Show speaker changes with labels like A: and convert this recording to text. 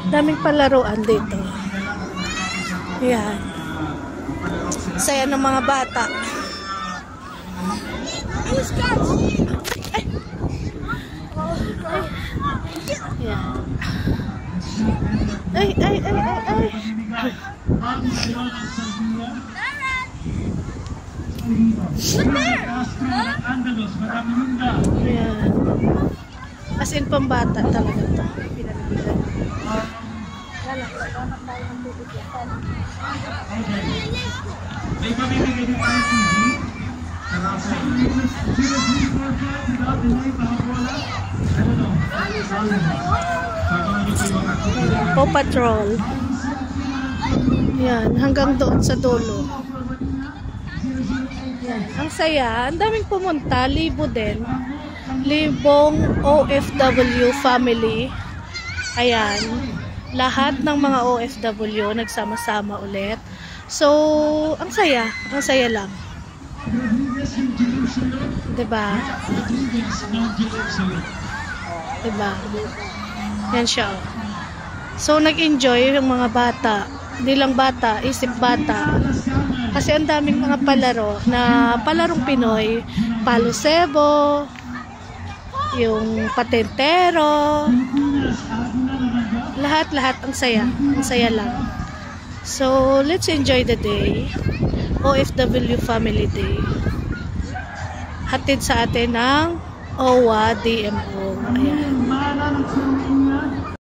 A: Daming palaruan dito. Ayan. Saya ng mga bata. Ay. Ay. Ayan. As in, pambata talaga ito. Paw Patrol. Yan, hanggang doon sa dulo. Yan, ang saya. Ang daming pumunta. Libo din. Libong OFW family. Ayan. Lahat ng mga OFW nagsama-sama ulit. So, ang saya. Ang saya lang. Diba? Diba? Yan siya. So, nag-enjoy yung mga bata. Hindi lang bata, isip bata. Kasi ang daming mga palaro na palarong Pinoy. Palo Sebo, yung patentero, lahat ang saya. Ang saya lang. So, let's enjoy the day. OFW Family Day. Hatid sa atin ng OWA DMO. Ayan.